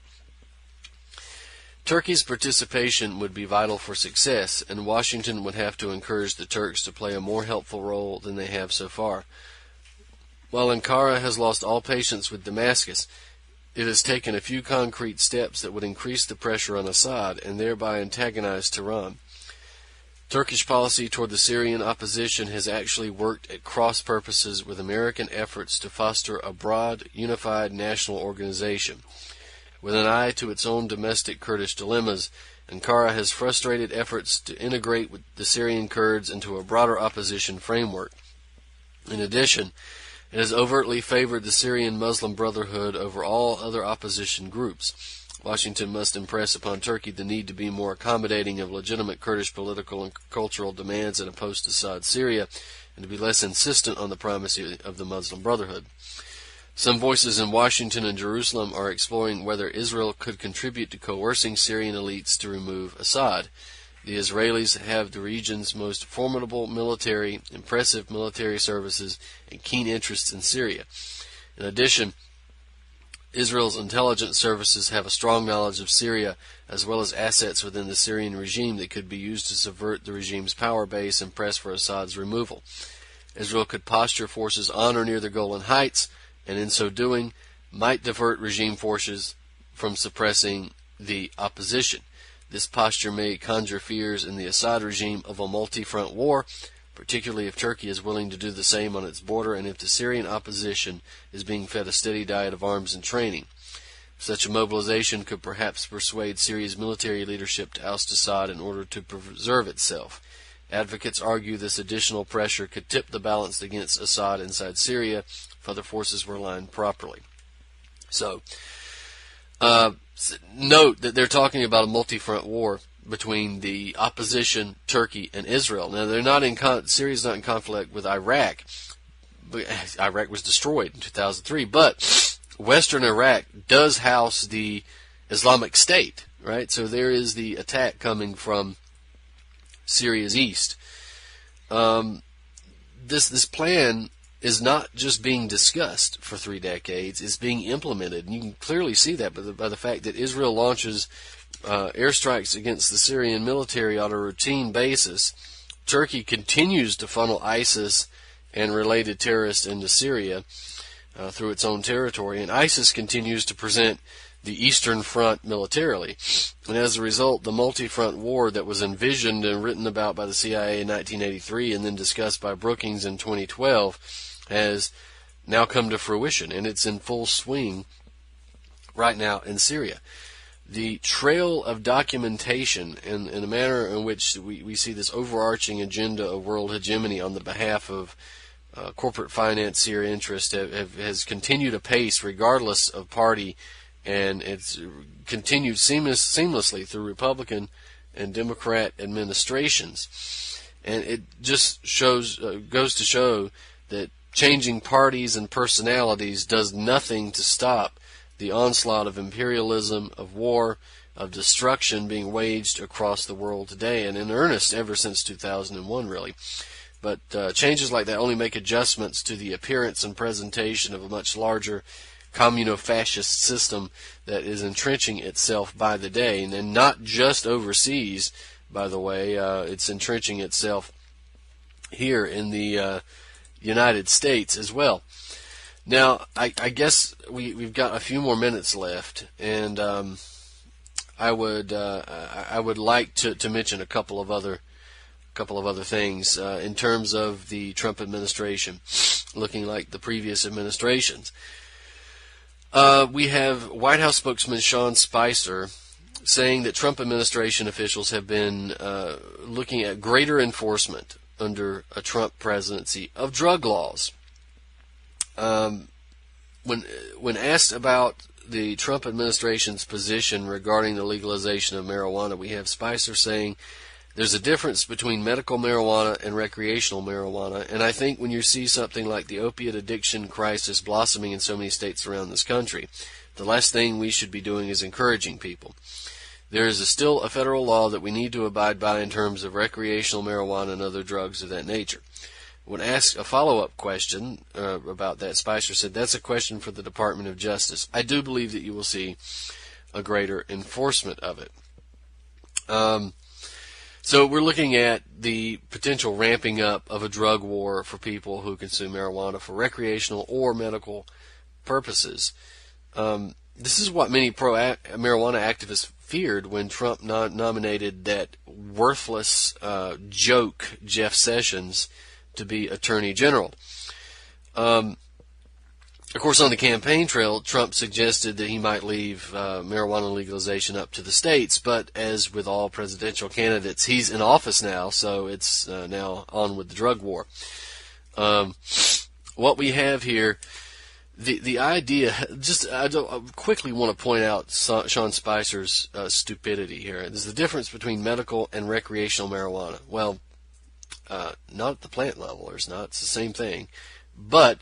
A: Turkey's participation would be vital for success, and Washington would have to encourage the Turks to play a more helpful role than they have so far. While Ankara has lost all patience with Damascus, it has taken a few concrete steps that would increase the pressure on Assad and thereby antagonize Tehran. Turkish policy toward the Syrian opposition has actually worked at cross purposes with American efforts to foster a broad, unified national organization. With an eye to its own domestic Kurdish dilemmas, Ankara has frustrated efforts to integrate with the Syrian Kurds into a broader opposition framework. In addition, it has overtly favored the Syrian Muslim Brotherhood over all other opposition groups. Washington must impress upon Turkey the need to be more accommodating of legitimate Kurdish political and cultural demands in a post-Assad Syria, and to be less insistent on the primacy of the Muslim Brotherhood. Some voices in Washington and Jerusalem are exploring whether Israel could contribute to coercing Syrian elites to remove Assad. The Israelis have the region's most formidable military, impressive military services, and keen interests in Syria. In addition, Israel's intelligence services have a strong knowledge of Syria, as well as assets within the Syrian regime that could be used to subvert the regime's power base and press for Assad's removal. Israel could posture forces on or near the Golan Heights, and in so doing, might divert regime forces from suppressing the opposition. This posture may conjure fears in the Assad regime of a multi-front war, particularly if Turkey is willing to do the same on its border and if the Syrian opposition is being fed a steady diet of arms and training. Such a mobilization could perhaps persuade Syria's military leadership to oust Assad in order to preserve itself. Advocates argue this additional pressure could tip the balance against Assad inside Syria if other forces were aligned properly. So, note that they're talking about a multi-front war between the opposition, Turkey, and Israel. Now, they're not in Syria's not in conflict with Iraq. Iraq was destroyed in 2003, but Western Iraq does house the Islamic State, right? So there is the attack coming from Syria's east. This plan is not just being discussed for 3 decades, it's being implemented. And you can clearly see that by the fact that Israel launches airstrikes against the Syrian military on a routine basis. Turkey continues to funnel ISIS and related terrorists into Syria through its own territory, and ISIS continues to present the Eastern Front militarily. And as a result, the multi-front war that was envisioned and written about by the CIA in 1983 and then discussed by Brookings in 2012 has now come to fruition, and it's in full swing right now in Syria. The trail of documentation in a manner in which we see this overarching agenda of world hegemony on the behalf of corporate finance Syria interest has continued apace regardless of party, and it's continued seamlessly through Republican and Democrat administrations. And it just goes to show that changing parties and personalities does nothing to stop the onslaught of imperialism, of war, of destruction being waged across the world today, and in earnest ever since 2001, really. But changes like that only make adjustments to the appearance and presentation of a much larger communo-fascist system that is entrenching itself by the day, and not just overseas, by the way. It's entrenching itself here in the United States as well. Now, I guess we've got a few more minutes left, and I would like to mention a couple of other things in terms of the Trump administration, looking like the previous administrations. We have White House spokesman Sean Spicer saying that Trump administration officials have been looking at greater enforcement under a Trump presidency of drug laws. When asked about the Trump administration's position regarding the legalization of marijuana, we have Spicer saying there's a difference between medical marijuana and recreational marijuana, and I think when you see something like the opiate addiction crisis blossoming in so many states around this country, the last thing we should be doing is encouraging people. There is still a federal law that we need to abide by in terms of recreational marijuana and other drugs of that nature. When asked a follow-up question about that, Spicer said, that's a question for the Department of Justice. I do believe that you will see a greater enforcement of it. So we're looking at the potential ramping up of a drug war for people who consume marijuana for recreational or medical purposes. This is what many pro-marijuana activists feared when Trump nominated that worthless joke Jeff Sessions to be Attorney General. Of course, on the campaign trail, Trump suggested that he might leave marijuana legalization up to the states, but as with all presidential candidates, he's in office now, so it's now on with the drug war. What we have here, the idea, I quickly want to point out Sean Spicer's stupidity here. There's the difference between medical and recreational marijuana. Well, not at the plant level, there's not. It's the same thing. But,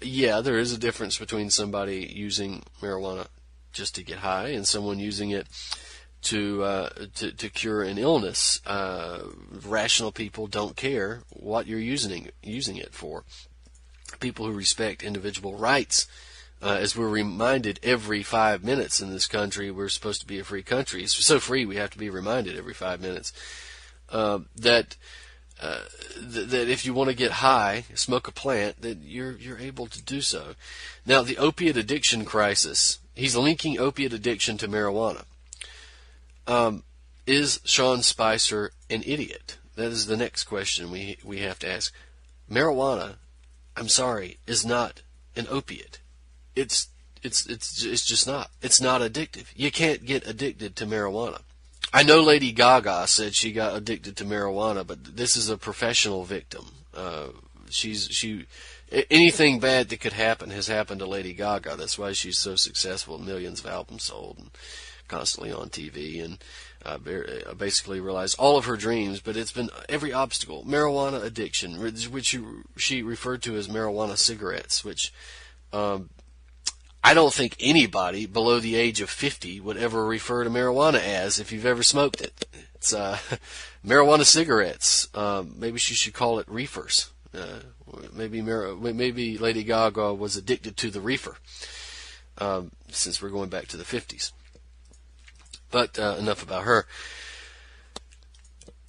A: yeah, there is a difference between somebody using marijuana just to get high and someone using it to cure an illness. Rational people don't care what you're using it for. People who respect individual rights, as we're reminded every 5 minutes in this country, we're supposed to be a free country. It's so free we have to be reminded every 5 minutes that if you want to get high, smoke a plant, that you're able to do so. Now, the opiate addiction crisis, he's linking opiate addiction to marijuana. Is Sean Spicer an idiot? That is the next question we have to ask. Marijuana, I'm sorry, is not an opiate. It's just not. It's not addictive. You can't get addicted to marijuana. I know Lady Gaga said she got addicted to marijuana, but this is a professional victim. Anything bad that could happen has happened to Lady Gaga. That's why she's so successful. Millions of albums sold and constantly on TV and basically realized all of her dreams, but it's been every obstacle. Marijuana addiction, which she referred to as marijuana cigarettes, which I don't think anybody below the age of 50 would ever refer to marijuana as, if you've ever smoked it. It's marijuana cigarettes. Maybe she should call it reefers. Maybe Lady Gaga was addicted to the reefer, since we're going back to the 50s. But enough about her.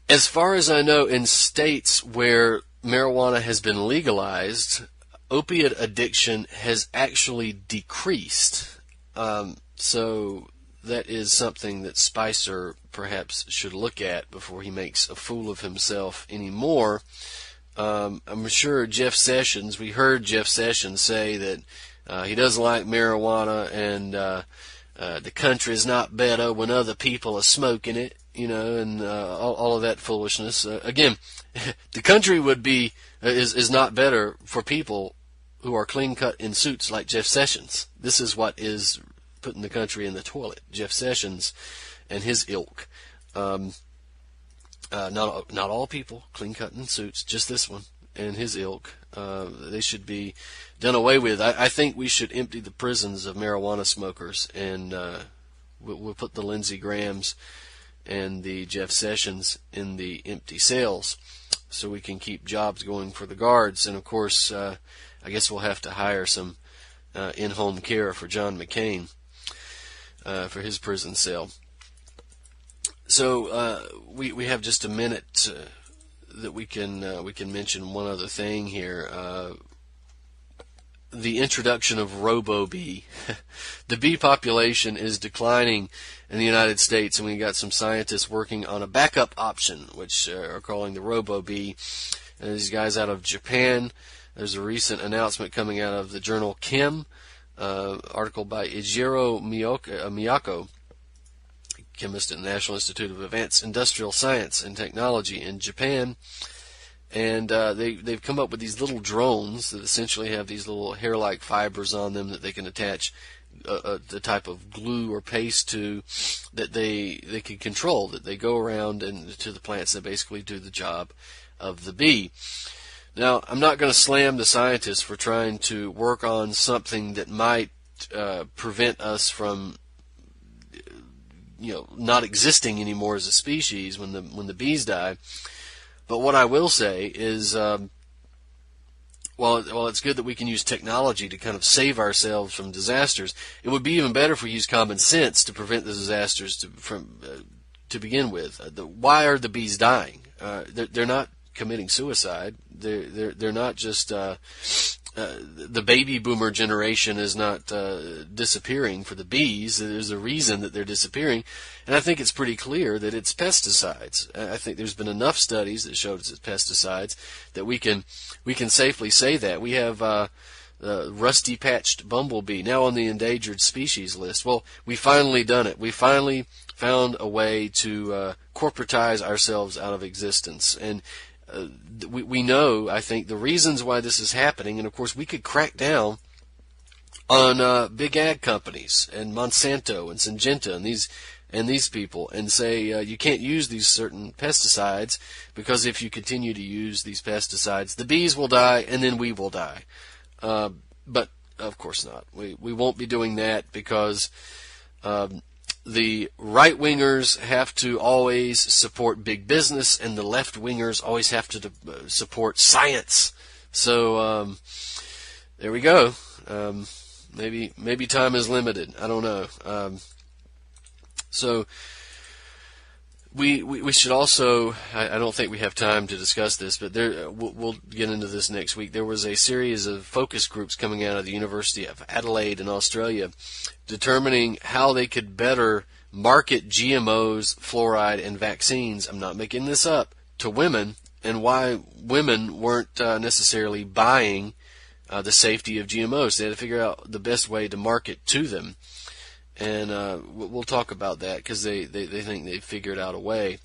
A: As far as I know, in states where marijuana has been legalized, opiate addiction has actually decreased. So that is something that Spicer perhaps should look at before he makes a fool of himself anymore. I'm sure Jeff Sessions, we heard Jeff Sessions say that he doesn't like marijuana and the country is not better when other people are smoking it, and all of that foolishness. Again, the country is not better for people who are clean-cut in suits like Jeff Sessions. This is what is putting the country in the toilet. Jeff Sessions and his ilk. Not all people clean cutting suits, just this one and his ilk. They should be done away with. I think we should empty the prisons of marijuana smokers, and we'll put the Lindsey Grahams and the Jeff Sessions in the empty cells, so we can keep jobs going for the guards. And of course, I guess we'll have to hire some in-home care for John McCain for his prison cell. So we have just a minute that we can mention one other thing here. The introduction of robo-bee. The bee population is declining in the United States, and we got some scientists working on a backup option, which are calling the robo-bee. And these guys out of Japan. There's a recent announcement coming out of the journal Chem, article by Ijiro Miyako, chemist at the National Institute of Advanced Industrial Science and Technology in Japan. And they've come up with these little drones that essentially have these little hair-like fibers on them that they can attach the type of glue or paste to, that they can control, that they go around and to the plants that basically do the job of the bee. Now, I'm not going to slam the scientists for trying to work on something that might prevent us from not existing anymore as a species when the bees die. But what I will say is, while it's good that we can use technology to kind of save ourselves from disasters, it would be even better if we used common sense to prevent the disasters to begin with. Why are the bees dying? They're not committing suicide. They're not just the baby boomer generation is not disappearing for the bees. There's a reason that they're disappearing, and I think it's pretty clear that it's pesticides. I think there's been enough studies that showed it's pesticides that we can safely say that. We have the rusty-patched bumblebee now on the endangered species list. Well, we finally done it. We finally found a way to corporatize ourselves out of existence, and we know, I think, the reasons why this is happening. And of course, we could crack down on big ag companies and Monsanto and Syngenta and these people, and say you can't use these certain pesticides, because if you continue to use these pesticides, the bees will die and then we will die. But of course not. We won't be doing that, because the right-wingers have to always support big business, and the left-wingers always have to support science. So there we go. Maybe time is limited. I don't know. So we should also, I don't think we have time to discuss this, but we'll get into this next week. There was a series of focus groups coming out of the University of Adelaide in Australia, determining how they could better market GMOs, fluoride, and vaccines, I'm not making this up, to women, and why women weren't necessarily buying the safety of GMOs. They had to figure out the best way to market to them. And we'll talk about that, because they think they've figured out a way.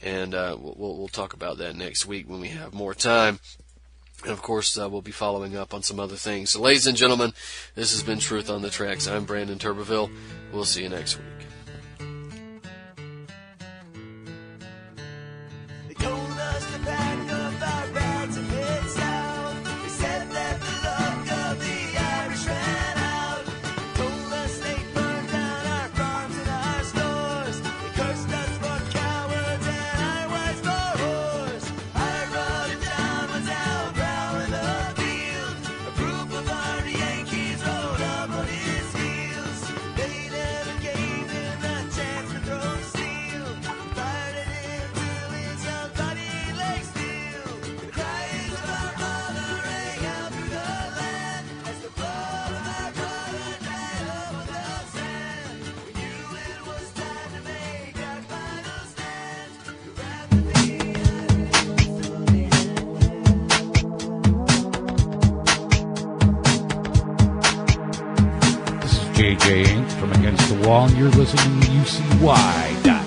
A: And we'll talk about that next week when we have more time. And of course, we'll be following up on some other things. So, ladies and gentlemen, this has been Truth on the Tracks. I'm Brandon Turbeville. We'll see you next week.
B: They told us to pack up our bags and head south. They said that the luck of the Irish ran out. They told us they burned down our farms and our stores. They cursed us for cowards and our wives for whores. Our rugged John was out prowling the fields. A group of army Yankees rode up on his heels. They never gave him a chance to throw steel. Fired at him till his young body lay still. The cries of our mother rang out through the land as the blood of our brother dried up on the sand. We knew it was time to make our final stand. To wrap the
C: This is JJ Inc. from Against the Wall, and you're listening to UCY.com.